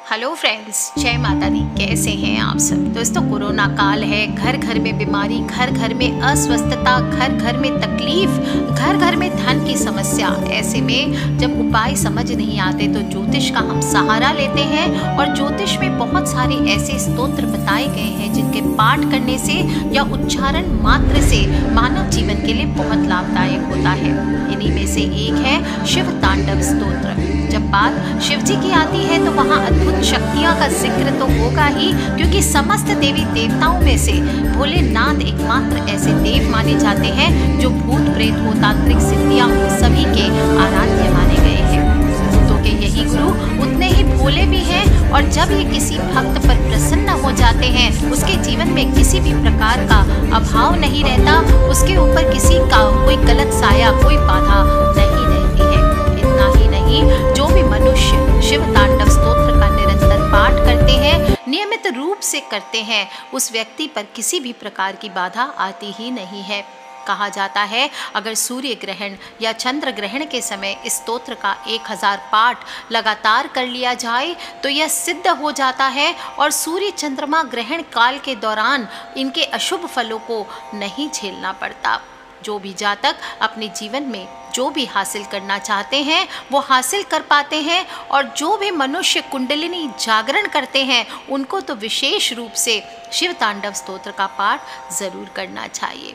Hello friends, जय माता दी। कैसे हैं आप सब दोस्तों? कोरोना काल है, घर घर में बीमारी, घर घर में अस्वस्थता, घर घर में तकलीफ, घर घर में धन की समस्या। ऐसे में जब उपाय समझ नहीं आते तो ज्योतिष का हम सहारा लेते हैं। और ज्योतिष में बहुत सारे ऐसे स्तोत्र बताए गए हैं जिनके पाठ करने से या उच्चारण मात्र से मानव जीवन के लिए बहुत लाभदायक होता है। इन्हीं में से एक है शिव तांडव स्तोत्र। जब बात शिव जी की आती है तो वहाँ अद्भुत शक्तियाँ का जिक्र तो होगा ही, क्योंकि समस्त देवी देवताओं में से भोलेनाथ एकमात्र ऐसे देव माने जाते हैं जो भूत प्रेत हो, तांत्रिक सिद्धियाँ हो, सभी के आराध्य माने गए हैं। भूतों के यही गुरु उतने ही भोले भी हैं। और जब ये किसी भक्त पर प्रसन्न हो जाते हैं, उसके जीवन में किसी भी प्रकार का अभाव नहीं रहता, उसके ऊपर किसी का कोई गलत साया, कोई बाधा नहीं रहती है। इतना ही नहीं, जो भी मनुष्य शिव तांडव स्तोत्र का निरंतर पाठ करते हैं, नियमित रूप से करते हैं, उस व्यक्ति पर किसी भी प्रकार की बाधा आती ही नहीं है। कहा जाता है अगर सूर्य ग्रहण या चंद्र ग्रहण के समय इस स्तोत्र का 1000 पाठ लगातार कर लिया जाए तो यह सिद्ध हो जाता है और सूर्य चंद्रमा ग्रहण काल के दौरान इनके अशुभ फलों को नहीं झेलना पड़ता। जो भी जातक अपने जीवन में जो भी हासिल करना चाहते हैं वो हासिल कर पाते हैं। और जो भी मनुष्य कुंडलिनी जागरण करते हैं उनको तो विशेष रूप से शिव तांडव स्तोत्र का पाठ जरूर करना चाहिए।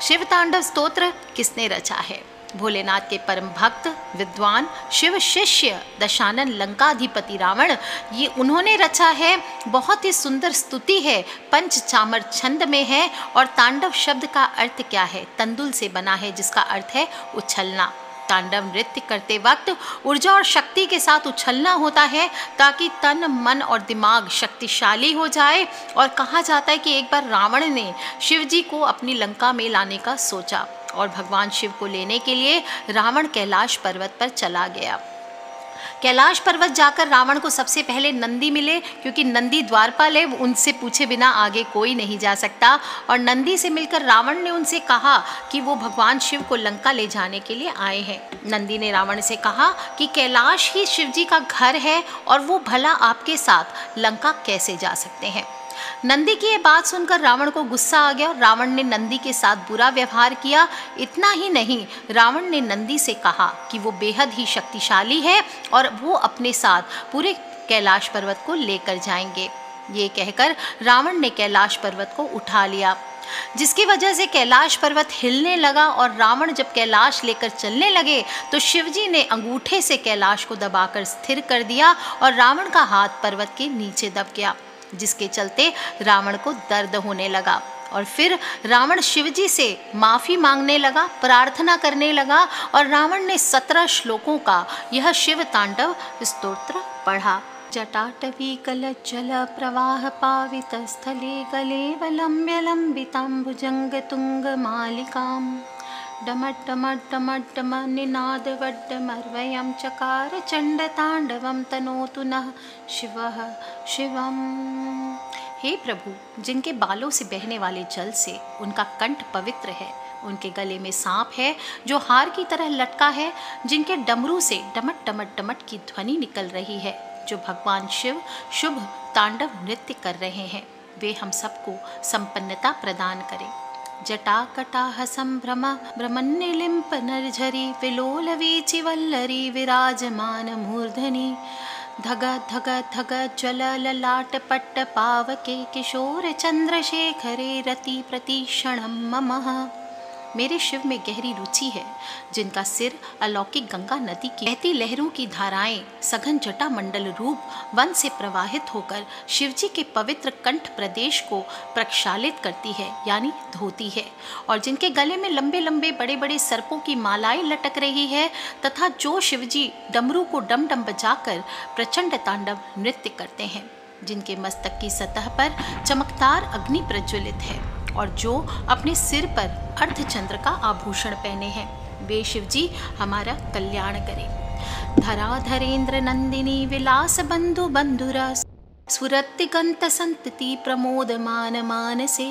शिव तांडव स्तोत्र किसने रचा है? भोलेनाथ के परम भक्त विद्वान शिव शिष्य दशानन लंकाधिपति रावण, ये उन्होंने रचा है। बहुत ही सुंदर स्तुति है, पंचचामर छंद में है। और तांडव शब्द का अर्थ क्या है? तंदुल से बना है, जिसका अर्थ है उछलना। तांडव नृत्य करते वक्त ऊर्जा और शक्ति के साथ उछलना होता है ताकि तन मन और दिमाग शक्तिशाली हो जाए। और कहा जाता है कि एक बार रावण ने शिव जी को अपनी लंका में लाने का सोचा और भगवान शिव को लेने के लिए रावण कैलाश पर्वत पर चला गया। कैलाश पर्वत जाकर रावण को सबसे पहले नंदी मिले, क्योंकि नंदी द्वारपाल है, उनसे पूछे बिना आगे कोई नहीं जा सकता। और नंदी से मिलकर रावण ने उनसे कहा कि वो भगवान शिव को लंका ले जाने के लिए आए हैं। नंदी ने रावण से कहा कि कैलाश ही शिव जी का घर है और वो भला आपके साथ लंका कैसे जा सकते हैं। नंदी की ये बात सुनकर रावण को गुस्सा आ गया और रावण ने नंदी के साथ बुरा व्यवहार किया। इतना ही नहीं, रावण ने नंदी से कहा कि वो बेहद ही शक्तिशाली है और वो अपने साथ पूरे कैलाश पर्वत को लेकर जाएंगे। ये कहकर रावण ने कैलाश पर्वत को उठा लिया, जिसकी वजह से कैलाश पर्वत हिलने लगा। और रावण जब कैलाश लेकर चलने लगे तो शिवजी ने अंगूठे से कैलाश को दबाकर स्थिर कर दिया और रावण का हाथ पर्वत के नीचे दब गया, जिसके चलते रावण को दर्द होने लगा। और फिर रावण शिवजी से माफ़ी मांगने लगा, प्रार्थना करने लगा। और रावण ने 17 श्लोकों का यह शिव तांडव स्तोत्र पढ़ा। जटाटवी कलज्जल प्रवाह पावित स्थले गलेवलम्ब्य लंबिताम्बुजंग तुंग मालिकाम डमड्डमड्डमड्डम निनादवड्डमर्वयं चकार चंडतांडवं तनोतु नः शिवः शिवम्। हे प्रभु, जिनके बालों से बहने वाले जल से उनका कंठ पवित्र है, उनके गले में सांप है जो हार की तरह लटका है, जिनके डमरू से डमट डमट डमट की ध्वनि निकल रही है, जो भगवान शिव शुभ तांडव नृत्य कर रहे हैं, वे हम सबको संपन्नता प्रदान करें। जटाकटाह संभ्रम भ्रमन्निलिम्प नरझरी विलोल वीचि वल्लरी विराजमान मूर्धनि धग धग धग ज्वल ललाट पट्ट पावके किशोर चंद्रशेखरे रति प्रतीक्षणं ममः। मेरे शिव में गहरी रुचि है, जिनका सिर अलौकिक गंगा नदी की बहती लहरों की धाराएं सघन जटा मंडल रूप वन से प्रवाहित होकर शिवजी के पवित्र कंठ प्रदेश को प्रक्षालित करती है, यानी धोती है। और जिनके गले में लंबे लंबे बड़े बड़े सर्पों की मालाएं लटक रही है, तथा जो शिवजी डमरू को डम डम बजाकर प्रचंड तांडव नृत्य करते हैं, जिनके मस्तक की सतह पर चमकदार अग्नि प्रज्वलित है और जो अपने सिर पर अर्धचंद्र का आभूषण पहने हैं, वे शिवजी हमारा कल्याण करें। धराधरेन्द्र नंदिनी विलास बंधु बंधुरा स्फुरत्तिगंत संतति प्रमोदमान मानसे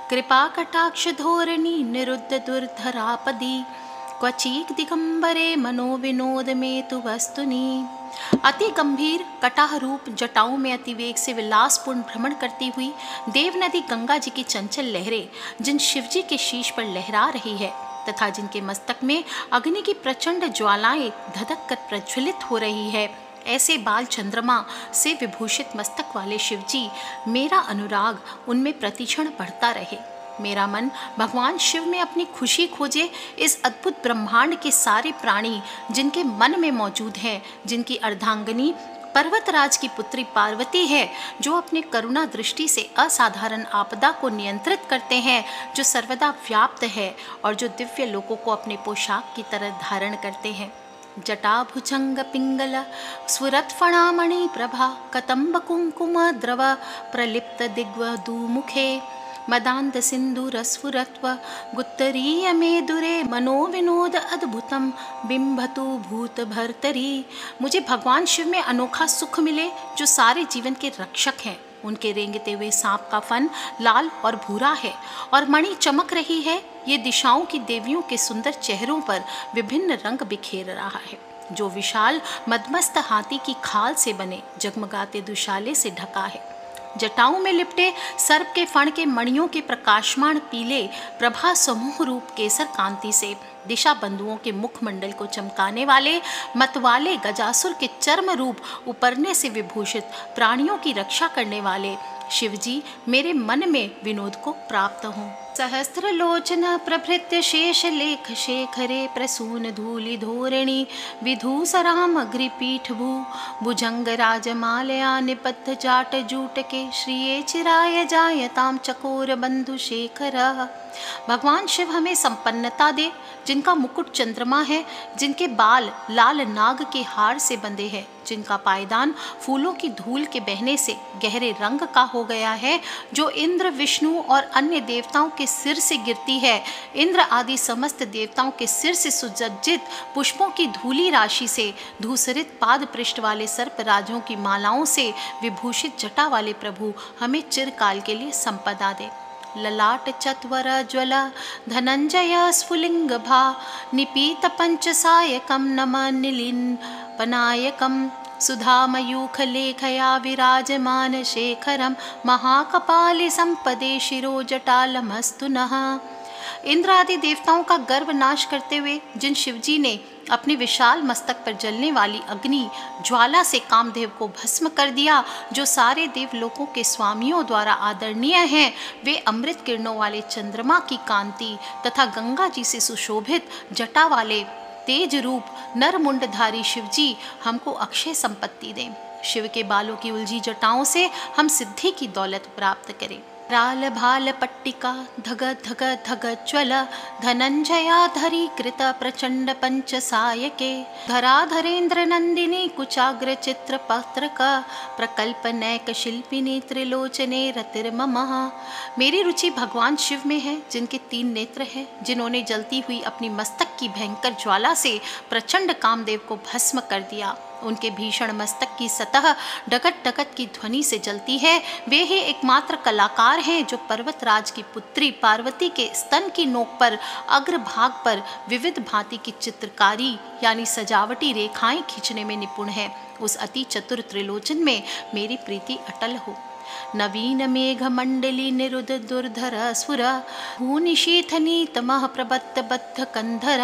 कृपा कटाक्ष धोरणी निरुद्ध दुर्धरापदी क्वचिक दिगंबरे मनो विनोद में तु वस्तुनि अति गंभीर कटाह रूप जटाओं में अतिवेग से विलासपूर्ण भ्रमण करती हुई देव नदी गंगा जी की चंचल लहरें जिन शिवजी के शीश पर लहरा रही है तथा जिनके मस्तक में अग्नि की प्रचंड ज्वालाएं धधक कर प्रज्वलित हो रही है, ऐसे बाल चंद्रमा से विभूषित मस्तक वाले शिवजी, मेरा अनुराग उनमें प्रतिक्षण बढ़ता रहे। मेरा मन भगवान शिव में अपनी खुशी खोजे। इस अद्भुत ब्रह्मांड के सारे प्राणी जिनके मन में मौजूद हैं, जिनकी अर्धांगिनी पर्वतराज की पुत्री पार्वती है, जो अपने करुणा दृष्टि से असाधारण आपदा को नियंत्रित करते हैं, जो सर्वदा व्याप्त है और जो दिव्य लोकों को अपने पोशाक की तरह धारण करते हैं। जटाभुजंग पिंगल स्फुरत्फणामणि प्रभा कतंब कुंकुम द्रव प्रलिप्त दिग्वधूमुखे मदांत सिंधुरस्फुरत्व गुत्तरीय मेदुरे मनोविनोद अद्भुतम बिंबतु भूत भर्तरी। मुझे भगवान शिव में अनोखा सुख मिले जो सारे जीवन के रक्षक हैं। उनके रेंगते हुए सांप का फन लाल और भूरा है और मणि चमक रही है। ये दिशाओं की देवियों के सुंदर चेहरों पर विभिन्न रंग बिखेर रहा है, जो विशाल मदमस्त हाथी की खाल से बने जगमगाते दुशाले से ढका है। जटाओं में लिपटे सर्प के फण के मणियों के प्रकाशमान पीले प्रभा समूह रूप केसर कांति से दिशा बंधुओं के मुखमंडल को चमकाने वाले मतवाले गजासुर के चर्म रूप उपरने से विभूषित प्राणियों की रक्षा करने वाले शिवजी मेरे मन में विनोद को प्राप्त हों। सहस्त्र लोचन प्रभृत्य शेष लेख शेखरे प्रसून धूलि धोरिणी विधूसराम अग्रिपीठ भू भुजंग राजमालया निबद्ध जाट जूट के श्रिये चिराय जायताम चकोर बंधु शेखर। भगवान शिव हमें संपन्नता दे, जिनका मुकुट चंद्रमा है, जिनके बाल लाल नाग के हार से बंधे हैं, जिनका पायदान फूलों की धूल के बहने से गहरे रंग का हो गया है, जो इंद्र विष्णु और अन्य देवताओं के सिर से गिरती है। इंद्र आदि समस्त देवताओं के सिर से सुसज्जित पुष्पों की धूली राशि से धूसरित पाद पृष्ठ वाले सर्पराजों की मालाओं से विभूषित जटा वाले प्रभु हमें चिरकाल के लिए संपदा दे। ललाट चत्वर ज्वल धनंजय स्फुलिंग भा निपीत पंचसायकम नम नीलिन पनायकम सुधामयूख लेखया विराजमान शेखरम महाकपालि संपदे शिरो जटालमस्तु नः। इंद्र आदि देवताओं का गर्व नाश करते हुए जिन शिवजी ने अपने विशाल मस्तक पर जलने वाली अग्नि ज्वाला से कामदेव को भस्म कर दिया, जो सारे देवलोकों के स्वामियों द्वारा आदरणीय हैं, वे अमृत किरणों वाले चंद्रमा की कांति तथा गंगा जी से सुशोभित जटा वाले तेज रूप नरमुंडधारी शिवजी हमको अक्षय संपत्ति दें। शिव के बालों की उलझी जटाओं से हम सिद्धि की दौलत प्राप्त करें। राल भाल पट्टिका धग धग धग ज्वल धनंजया धरी कृत प्रचंड पंच सायके धराधरेन्द्र नंदिनी कुचाग्र चित्र पत्रक प्रकल्प नैक शिल्पिनी त्रिलोचने रतिर्मम। मेरी रुचि भगवान शिव में है, जिनके 3 नेत्र हैं, जिन्होंने जलती हुई अपनी मस्तक की भयंकर ज्वाला से प्रचंड कामदेव को भस्म कर दिया। उनके भीषण मस्तक की सतह डगट डगट की ध्वनि से जलती है। वे ही एकमात्र कलाकार हैं जो पर्वतराज की पुत्री पार्वती के स्तन की नोक पर अग्रभाग पर विविध भांति की चित्रकारी यानी सजावटी रेखाएं खींचने में निपुण है। उस अति चतुर त्रिलोचन में मेरी प्रीति अटल हो। नवीन मेघ मंडली निरुद दुर्धर सुर भूनिशीथनी तमः प्रबद्ध बद्ध कंधर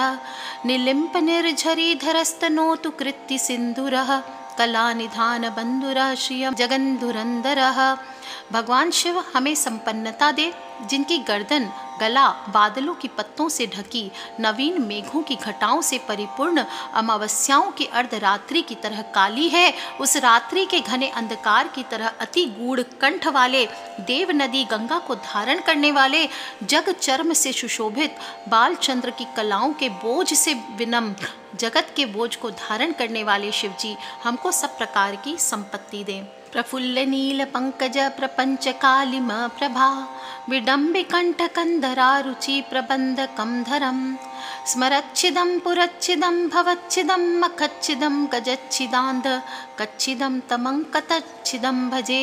निलिंप निर्झरी धरस्तनोतु कृत्ति सिंधुरः कला निधान बंधुरः श्रियं जगन्धुरंदरः। भगवान शिव हमें संपन्नता दे, जिनकी गर्दन गला बादलों की पत्तों से ढकी नवीन मेघों की घटाओं से परिपूर्ण अमावस्याओं की अर्धरात्रि की तरह काली है। उस रात्रि के घने अंधकार की तरह अति गूढ़ कंठ वाले देव नदी गंगा को धारण करने वाले जग चर्म से सुशोभित बालचंद्र की कलाओं के बोझ से विनम्र जगत के बोझ को धारण करने वाले शिवजी हमको सब प्रकार की संपत्ति दें। प्रफुल्ल नील पंकज प्रपंच कालिम प्रभा विडम्बिकंठ कंधरा रुचि प्रबंध कमधरम स्मरच्छिदं पुरच्छिदं भवच्छिदं मखच्छिदं गजच्छिदांध कच्छिदं तमंकतच्छिदं भजे।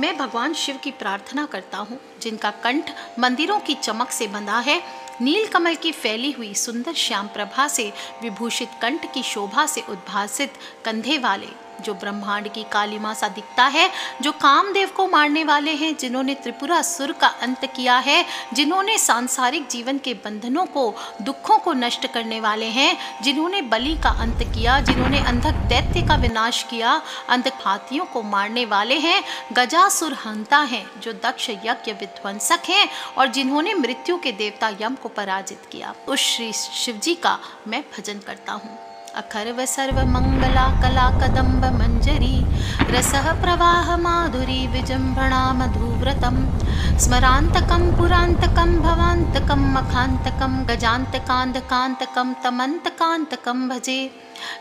मैं भगवान शिव की प्रार्थना करता हूँ, जिनका कंठ मंदिरों की चमक से बंधा है। नील कमल की फैली हुई सुंदर श्याम प्रभा से विभूषित कंठ की शोभा से उद्भासित कंधे वाले जो ब्रह्मांड की कालिमा सा दिखता है, जो कामदेव को मारने वाले हैं, जिन्होंने त्रिपुरासुर का अंत किया है, जिन्होंने सांसारिक जीवन के बंधनों को, दुखों को नष्ट करने वाले हैं, जिन्होंने बलि का अंत किया, जिन्होंने अंधक दैत्य का विनाश किया, अंधक हाथियों को मारने वाले हैं, गजासुर हंता हैं, जो दक्ष यज्ञ विध्वंसक हैं और जिन्होंने मृत्यु के देवता यम को पराजित किया, उस श्री शिव जी का मैं भजन करता हूँ। अखर्व सर्व मंगला कला कदम्ब मंजरी रसः प्रवाह माधुरी विजृंभणा मधुव्रतम स्मरांतकम पुरांतकम भवांतकम मखांतकम गजांतकांतकांतकम तमंतकांतकम भजे।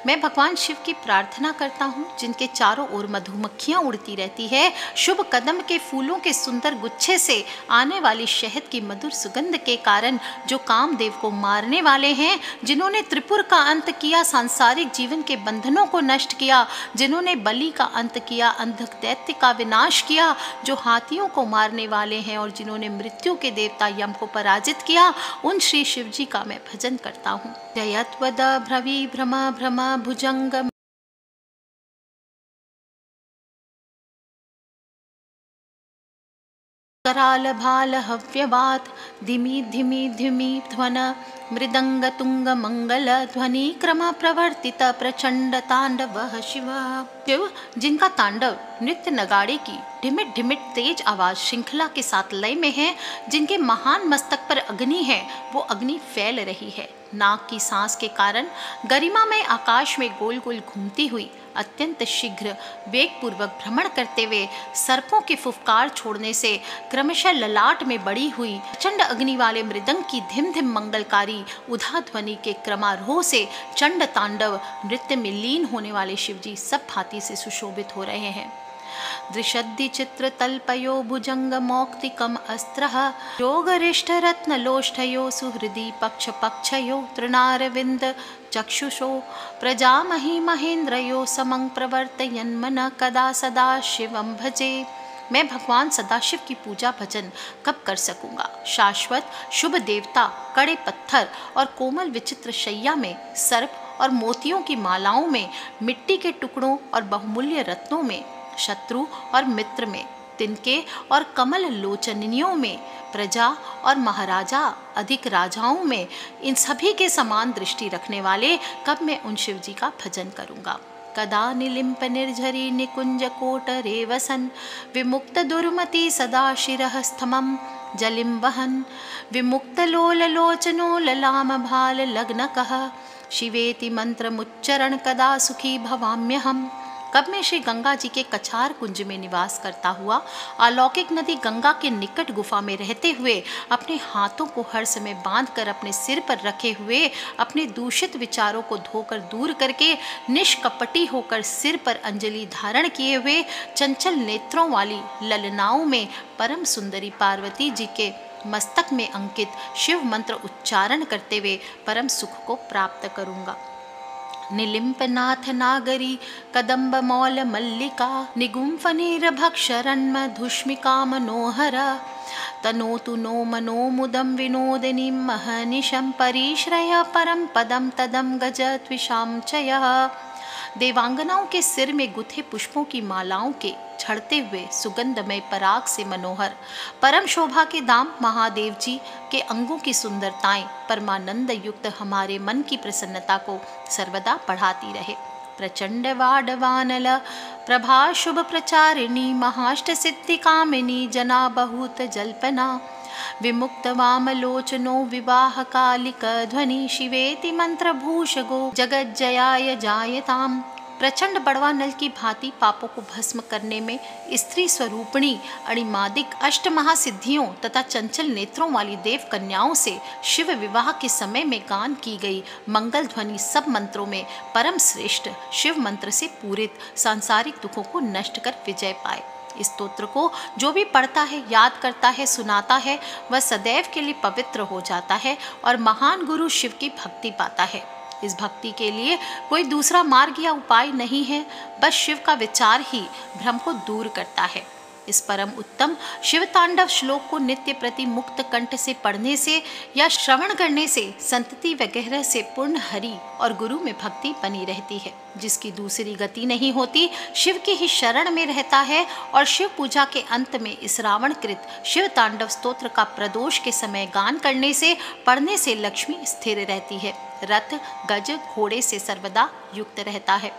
मैं भगवान शिव की प्रार्थना करता हूँ, जिनके चारों ओर मधुमक्खियाँ उड़ती रहती है, शुभ कदम के फूलों के सुंदर गुच्छे से आने वाली शहद की मधुर सुगंध के कारण जो कामदेव को मारने वाले हैं, जिन्होंने त्रिपुर का अंत किया, सांसारिक जीवन के बंधनों को नष्ट किया, जिन्होंने बलि का अंत किया, अंधक दैत्य का विनाश किया, जो हाथियों को मारने वाले हैं और जिन्होंने मृत्यु के देवता यम को पराजित किया, उन श्री शिव जी का मैं भजन करता हूँ। जयत्वद भ्रवी भ्रमा भ्रमा भुजंग कराल भाल हव्यवात धिमी धिमी धिमी ध्वन मृदंग तुंग मंगल ध्वनि क्रम प्रवर्तित प्रचंड तांडव शिव, जिनका तांडव नृत्य नगाड़े की ढिमिट ढिमिट तेज आवाज श्रृंखला के साथ लय में है, जिनके महान मस्तक पर अग्नि है, वो अग्नि फैल रही है। नाक की सांस के कारण गरिमा में आकाश में गोल गोल घूमती हुई अत्यंत शीघ्र वेगपूर्वक भ्रमण करते हुए सर्पों के फुफकार छोड़ने से क्रमशः ललाट में बड़ी हुई प्रचंड अग्नि वाले मृदंग की धिम धिम मंगलकारी उधा ध्वनि के क्रमारोह से चंड तांडव नृत्य में लीन होने वाले शिवजी सब भांति से सुशोभित हो रहे हैं। दृशद्दि चित्र तल्पयो भुजंग मौक्तिकम अस्त्रः योगरिष्ठ रत्नलोष्ठयो सुहृदि पक्ष पक्षयो तृणारविंद चक्षुषो प्रजामहि महेन्द्रयो समं प्रवर्तयन् मन कदा सदा शिवं भजे। मैं भगवान सदाशिव की पूजा भजन कब कर सकूंगा। शाश्वत शुभ देवता कड़े पत्थर और कोमल विचित्र शैया में, सर्प और मोतियों की मालाओं में, मिट्टी के टुकड़ों और बहुमूल्य रत्नों में, शत्रु और मित्र में, तिनके और कमल लोचनियों में, प्रजा और महाराजा अधिक राजाओं में, इन सभी के समान दृष्टि रखने वाले कब मैं उन शिव जी का भजन करूंगा। कदा निलिम्प निर्झरी निकुंज कोटरे वसन विमुक्त दुर्मति सदा शिरः स्थमं जलिम वहन विमुक्त लोल लोचनो ललाम भाल लग्नकः शिवेति मंत्रमुच्चरण कदा सुखी भवाम्यहम्। कब मैं श्री गंगा जी के कछार कुंज में निवास करता हुआ अलौकिक नदी गंगा के निकट गुफा में रहते हुए अपने हाथों को हर समय बांधकर अपने सिर पर रखे हुए अपने दूषित विचारों को धोकर दूर करके निष्कपटी होकर सिर पर अंजलि धारण किए हुए चंचल नेत्रों वाली ललनाओं में परम सुंदरी पार्वती जी के मस्तक में अंकित शिव मंत्र उच्चारण करते हुए परम सुख को प्राप्त करूंगा। निलिम्पनाथ नागरी कदम्ब मौल मल्लिका निगुम्फनिर्भक्षरन्म धुष्मिका मनोहर तनोतु नो मनो मुदं विनोदिनीं महनिशं परिश्रय परम पदम तदम गज त्विषां चयः। देवांगनाओं के सिर में गुथे पुष्पों की मालाओं के झड़ते हुए सुगंधमय पराग से मनोहर परम शोभा के दाम महादेव जी के अंगों की सुंदरताएं परमानंद युक्त हमारे मन की प्रसन्नता को सर्वदा बढ़ाती रहे। प्रचंड वाडवानल प्रभा शुभ प्रचारिणी महाष्ट सिद्धि कामिनी जना बहुत जल्पना विमुक्त वामलोचनो विवाह कालिक ध्वनि शिवेति मंत्र भूषगो जगज्जयाय जायताम। प्रचंड बड़वा नल की भांति पापों को भस्म करने में स्त्री स्वरूपिणी अणिमादिक अष्ट महासिद्धियों तथा चंचल नेत्रों वाली देव कन्याओं से शिव विवाह के समय में गान की गई मंगल ध्वनि सब मंत्रों में परम श्रेष्ठ शिव मंत्र से पूरित सांसारिक दुखों को नष्ट कर विजय पाए। इस स्तोत्र को जो भी पढ़ता है, याद करता है, सुनाता है, वह सदैव के लिए पवित्र हो जाता है और महान गुरु शिव की भक्ति पाता है। इस भक्ति के लिए कोई दूसरा मार्ग या उपाय नहीं है, बस शिव का विचार ही भ्रम को दूर करता है। इस परम उत्तम शिव तांडव श्लोक को नित्य प्रति मुक्त कंठ से पढ़ने से या श्रवण करने से संतति वगैरह से पूर्ण हरि और गुरु में भक्ति बनी रहती है, जिसकी दूसरी गति नहीं होती। शिव की ही शरण में रहता है और शिव पूजा के अंत में इस रावण कृत शिव तांडव स्तोत्र का प्रदोष के समय गान करने से पढ़ने से लक्ष्मी स्थिर रहती है, रथ गज घोड़े से सर्वदा युक्त रहता है।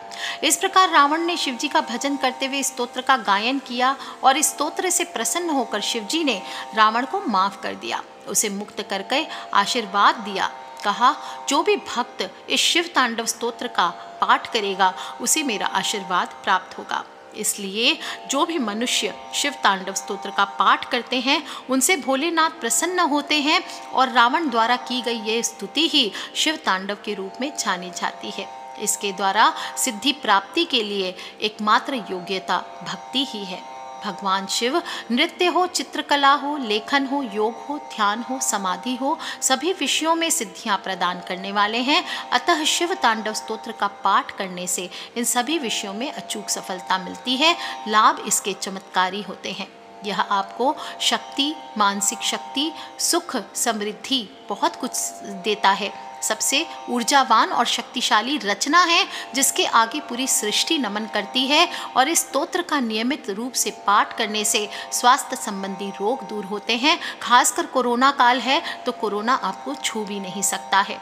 इस प्रकार रावण ने शिवजी का भजन करते हुए स्तोत्र का गायन किया और इस स्तोत्र से प्रसन्न होकर शिवजी ने रावण को माफ कर दिया, उसे मुक्त करके आशीर्वाद दिया। कहा, जो भी भक्त इस शिव तांडव स्तोत्र का पाठ करेगा उसे मेरा आशीर्वाद प्राप्त होगा। इसलिए जो भी मनुष्य शिव तांडव स्तोत्र का पाठ करते हैं उनसे भोलेनाथ प्रसन्न होते हैं और रावण द्वारा की गई यह स्तुति ही शिव तांडव के रूप में जानी जाती है। इसके द्वारा सिद्धि प्राप्ति के लिए एकमात्र योग्यता भक्ति ही है। भगवान शिव नृत्य हो, चित्रकला हो, लेखन हो, योग हो, ध्यान हो, समाधि हो, सभी विषयों में सिद्धियां प्रदान करने वाले हैं। अतः शिव तांडव स्तोत्र का पाठ करने से इन सभी विषयों में अचूक सफलता मिलती है। लाभ इसके चमत्कारी होते हैं। यह आपको शक्ति, मानसिक शक्ति, सुख, समृद्धि बहुत कुछ देता है। सबसे ऊर्जावान और शक्तिशाली रचना है जिसके आगे पूरी सृष्टि नमन करती है और इस स्तोत्र का नियमित रूप से पाठ करने से स्वास्थ्य संबंधी रोग दूर होते हैं। खासकर कोरोना काल है तो कोरोना आपको छू भी नहीं सकता है।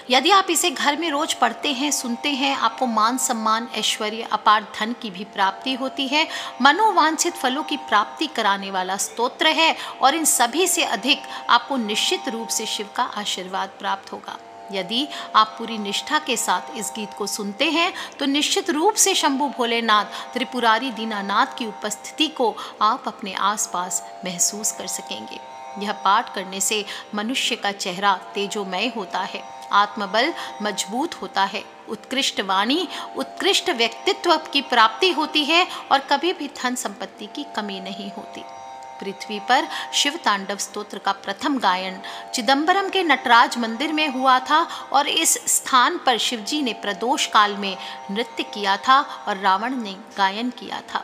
यदि आप इसे घर में रोज पढ़ते हैं, सुनते हैं, आपको मान सम्मान, ऐश्वर्य, अपार धन की भी प्राप्ति होती है। मनोवांछित फलों की प्राप्ति कराने वाला स्तोत्र है और इन सभी से अधिक आपको निश्चित रूप से शिव का आशीर्वाद प्राप्त होगा। यदि आप पूरी निष्ठा के साथ इस गीत को सुनते हैं तो निश्चित रूप से शंभु भोलेनाथ, त्रिपुरारी दीनानाथ की उपस्थिति को आप अपने आसपास महसूस कर सकेंगे। यह पाठ करने से मनुष्य का चेहरा तेजोमय होता है, आत्मबल मजबूत होता है, उत्कृष्ट वाणी, उत्कृष्ट व्यक्तित्व की प्राप्ति होती है और कभी भी धन संपत्ति की कमी नहीं होती। पृथ्वी पर शिव तांडव स्तोत्र का प्रथम गायन चिदंबरम के नटराज मंदिर में हुआ था और इस स्थान पर शिवजी ने प्रदोष काल में नृत्य किया था और रावण ने गायन किया था।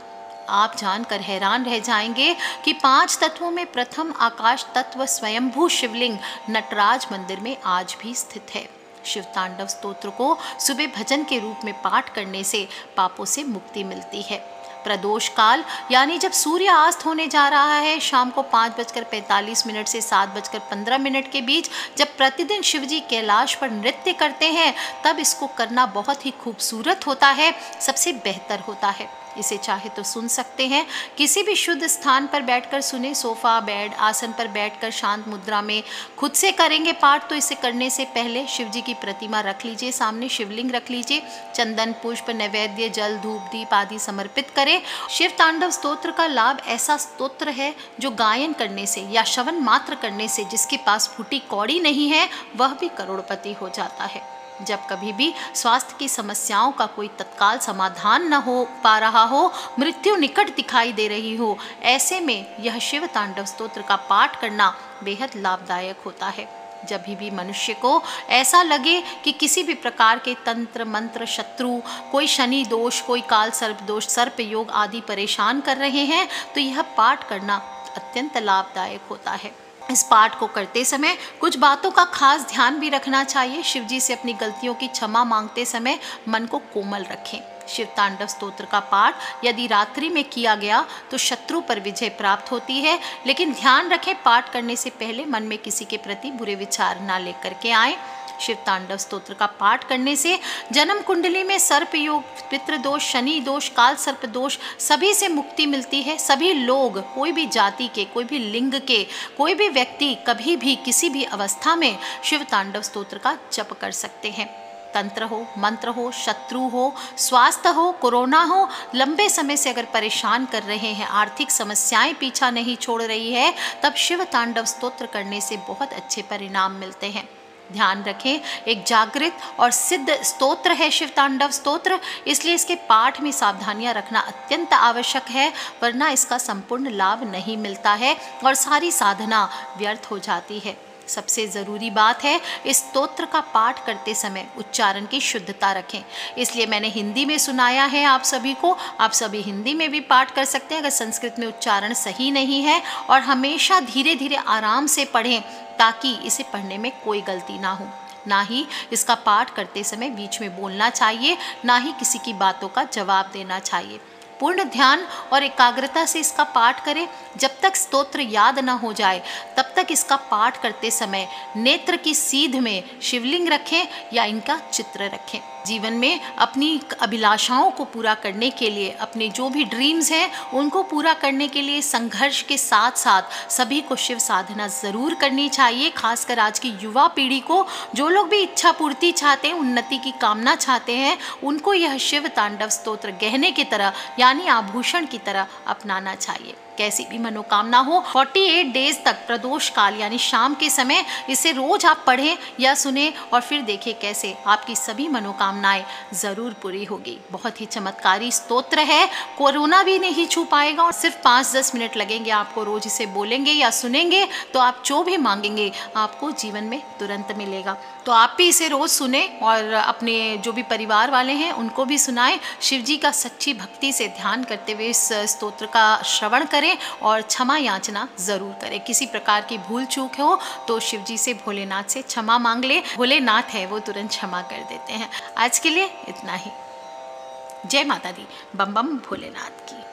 आप जानकर हैरान रह जाएंगे कि 5 तत्वों में प्रथम आकाश तत्व स्वयंभू शिवलिंग नटराज मंदिर में आज भी स्थित है। शिव तांडव स्तोत्र को सुबह भजन के रूप में पाठ करने से पापों से मुक्ति मिलती है। प्रदोष काल यानी जब सूर्य अस्त होने जा रहा है, शाम को 5:45 से 7:15 के बीच, जब प्रतिदिन शिवजी कैलाश पर नृत्य करते हैं, तब इसको करना बहुत ही खूबसूरत होता है, सबसे बेहतर होता है। इसे चाहे तो सुन सकते हैं, किसी भी शुद्ध स्थान पर बैठकर सुने, सोफा, बेड, आसन पर बैठकर शांत मुद्रा में। खुद से करेंगे पाठ तो इसे करने से पहले शिवजी की प्रतिमा रख लीजिए, सामने शिवलिंग रख लीजिए, चंदन, पुष्प, नैवेद्य, जल, धूप, दीप आदि समर्पित करें। शिव तांडव स्तोत्र का लाभ ऐसा स्तोत्र है जो गायन करने से या श्रवण मात्र करने से जिसके पास फूटी कौड़ी नहीं है वह भी करोड़पति हो जाता है। जब कभी भी स्वास्थ्य की समस्याओं का कोई तत्काल समाधान न हो पा रहा हो, मृत्यु निकट दिखाई दे रही हो, ऐसे में यह शिव तांडव स्तोत्र का पाठ करना बेहद लाभदायक होता है। जब भी मनुष्य को ऐसा लगे कि किसी भी प्रकार के तंत्र मंत्र, शत्रु, कोई शनि दोष, कोई काल सर्प दोष, सर्प योग आदि परेशान कर रहे हैं, तो यह पाठ करना अत्यंत लाभदायक होता है। इस पाठ को करते समय कुछ बातों का खास ध्यान भी रखना चाहिए। शिवजी से अपनी गलतियों की क्षमा मांगते समय मन को कोमल रखें। शिव तांडव स्तोत्र का पाठ यदि रात्रि में किया गया तो शत्रु पर विजय प्राप्त होती है, लेकिन ध्यान रखें पाठ करने से पहले मन में किसी के प्रति बुरे विचार ना लेकर के आए। शिव तांडव स्तोत्र का पाठ करने से जन्म कुंडली में सर्प योग, पितृदोष, शनि दोष, काल सर्प दोष सभी से मुक्ति मिलती है। सभी लोग, कोई भी जाति के, कोई भी लिंग के, कोई भी व्यक्ति कभी भी किसी भी अवस्था में शिव तांडव स्तोत्र का जप कर सकते हैं। तंत्र हो, मंत्र हो, शत्रु हो, स्वास्थ्य हो, कोरोना हो, लंबे समय से अगर परेशान कर रहे हैं, आर्थिक समस्याएं पीछा नहीं छोड़ रही है, तब शिव तांडव स्तोत्र करने से बहुत अच्छे परिणाम मिलते हैं। ध्यान रखें, एक जागृत और सिद्ध स्तोत्र है शिव तांडव स्तोत्र, इसलिए इसके पाठ में सावधानियां रखना अत्यंत आवश्यक है, वरना इसका संपूर्ण लाभ नहीं मिलता है और सारी साधना व्यर्थ हो जाती है। सबसे ज़रूरी बात है, इस स्तोत्र का पाठ करते समय उच्चारण की शुद्धता रखें। इसलिए मैंने हिंदी में सुनाया है आप सभी को, आप सभी हिंदी में भी पाठ कर सकते हैं अगर संस्कृत में उच्चारण सही नहीं है। और हमेशा धीरे धीरे आराम से पढ़ें ताकि इसे पढ़ने में कोई गलती ना हो। ना ही इसका पाठ करते समय बीच में बोलना चाहिए, ना ही किसी की बातों का जवाब देना चाहिए। पूर्ण ध्यान और एकाग्रता से इसका पाठ करें। जब तक स्तोत्र याद न हो जाए तब तक इसका पाठ करते समय नेत्र की सीध में शिवलिंग रखें या इनका चित्र रखें। जीवन में अपनी अभिलाषाओं को पूरा करने के लिए, अपने जो भी ड्रीम्स हैं उनको पूरा करने के लिए संघर्ष के साथ साथ सभी को शिव साधना ज़रूर करनी चाहिए। खासकर आज की युवा पीढ़ी को, जो लोग भी इच्छा पूर्ति चाहते हैं, उन्नति की कामना चाहते हैं, उनको यह शिव तांडव स्तोत्र गहने की तरह यानी आभूषण की तरह अपनाना चाहिए। कैसी भी मनोकामना हो, 48 डेज तक प्रदोष काल यानी शाम के समय इसे रोज आप पढ़ें या सुने और फिर देखें कैसे आपकी सभी मनोकामनाएं जरूर पूरी होगी। बहुत ही चमत्कारी स्तोत्र है, कोरोना भी नहीं छू पाएगा और सिर्फ 5-10 मिनट लगेंगे आपको। रोज इसे बोलेंगे या सुनेंगे तो आप जो भी मांगेंगे आपको जीवन में तुरंत मिलेगा। तो आप भी इसे रोज सुने और अपने जो भी परिवार वाले हैं उनको भी सुनाएं। शिव जी का सच्ची भक्ति से ध्यान करते हुए इस स्तोत्र का श्रवण करें और क्षमा याचना जरूर करें। किसी प्रकार की भूल चूक हो तो शिव जी से, भोलेनाथ से क्षमा मांग ले। भोलेनाथ है वो तुरंत क्षमा कर देते हैं। आज के लिए इतना ही। जय माता दी। बम बम भोलेनाथ की।